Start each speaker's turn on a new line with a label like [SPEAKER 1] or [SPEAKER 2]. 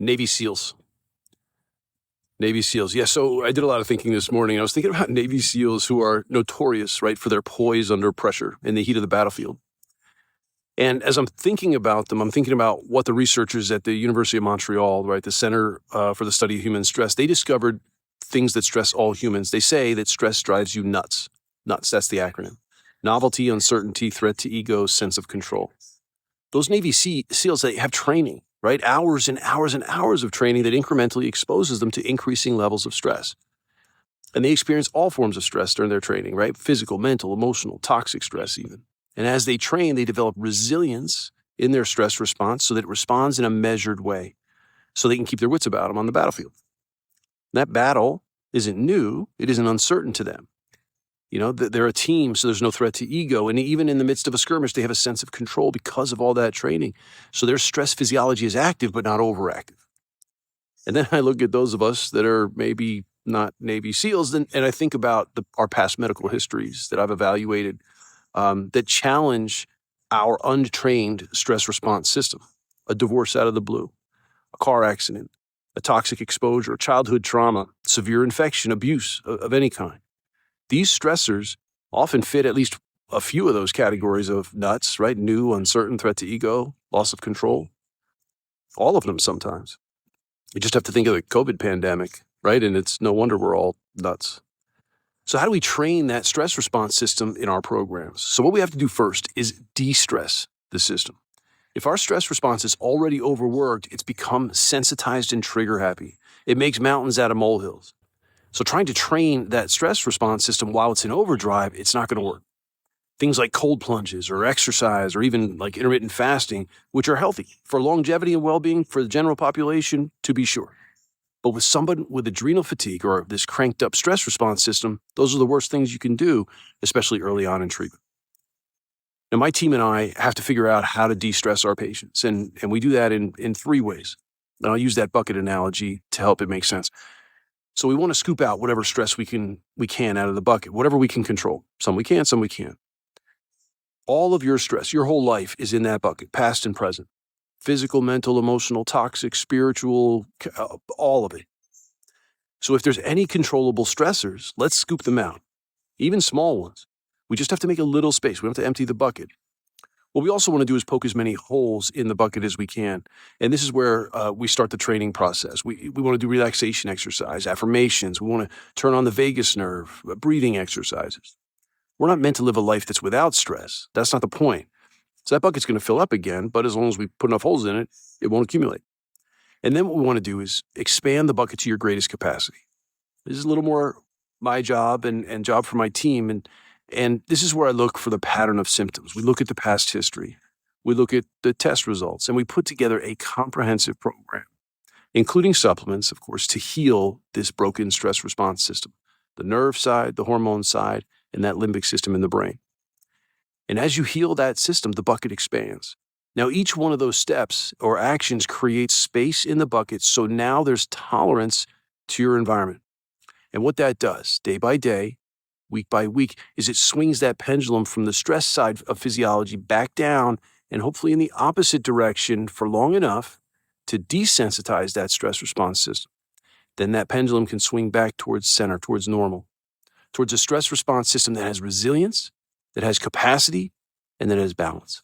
[SPEAKER 1] Navy SEALs. Navy SEALs. Yeah, so I did a lot of thinking this morning. I was thinking about Navy SEAls who are notorious, right, for their poise under pressure in the heat of the battlefield. And as I'm thinking about them, I'm thinking about what the researchers at the University of Montreal, right, the Center for the Study of Human Stress, they discovered things that stress all humans. They say that stress drives you nuts. Nuts, that's the acronym. Novelty, uncertainty, threat to ego, sense of control. Those Navy SEALs, they have training, right? Hours and hours and hours of training that incrementally exposes them to increasing levels of stress. And they experience all forms of stress during their training, right? Physical, mental, emotional, toxic stress even. And as they train, they develop resilience in their stress response so that it responds in a measured way so they can keep their wits about them on the battlefield. That battle isn't new. It isn't uncertain to them. You know, they're a team, so there's no threat to ego. And even in the midst of a skirmish, they have a sense of control because of all that training. So their stress physiology is active, but not overactive. And then I look at those of us that are maybe not Navy SEALs, and I think about our past medical histories that I've evaluated that challenge our untrained stress response system. A divorce out of the blue, a car accident, a toxic exposure, childhood trauma, severe infection, abuse of any kind. These stressors often fit at least a few of those categories of nuts, right? New, uncertain, threat to ego, loss of control. All of them sometimes. You just have to think of the COVID pandemic, right? And it's no wonder we're all nuts. So how do we train that stress response system in our programs? So what we have to do first is de-stress the system. If our stress response is already overworked, it's become sensitized and trigger happy. It makes mountains out of molehills. So trying to train that stress response system while it's in overdrive, it's not going to work. Things like cold plunges or exercise or even like intermittent fasting, which are healthy for longevity and well-being for the general population, to be sure. But with someone with adrenal fatigue or this cranked up stress response system, those are the worst things you can do, especially early on in treatment. Now, my team and I have to figure out how to de-stress our patients, and we do that in three ways. And I'll use that bucket analogy to help it make sense. So we want to scoop out whatever stress we can out of the bucket, whatever we can control. Some we can, some we can't. All of your stress, your whole life is in that bucket, past and present. Physical, mental, emotional, toxic, spiritual, all of it. So if there's any controllable stressors, let's scoop them out, even small ones. We just have to make a little space. We don't have to empty the bucket. What we also want to do is poke as many holes in the bucket as we can. And this is where we start the training process. We want to do relaxation exercise, affirmations. We want to turn on the vagus nerve, breathing exercises. We're not meant to live a life that's without stress. That's not the point. So that bucket's going to fill up again, but as long as we put enough holes in it, it won't accumulate. And then what we want to do is expand the bucket to your greatest capacity. This is a little more my job and job for my team. And this is where I look for the pattern of symptoms. We look at the past history. We look at the test results, and we put together a comprehensive program, including supplements, of course, to heal this broken stress response system, the nerve side, the hormone side, and that limbic system in the brain. And as you heal that system, the bucket expands. Now, each one of those steps or actions creates space in the bucket, so now there's tolerance to your environment. And what that does, day by day, week by week, is it swings that pendulum from the stress side of physiology back down and hopefully in the opposite direction for long enough to desensitize that stress response system. Then that pendulum can swing back towards center, towards normal, towards a stress response system that has resilience, that has capacity, and that has balance.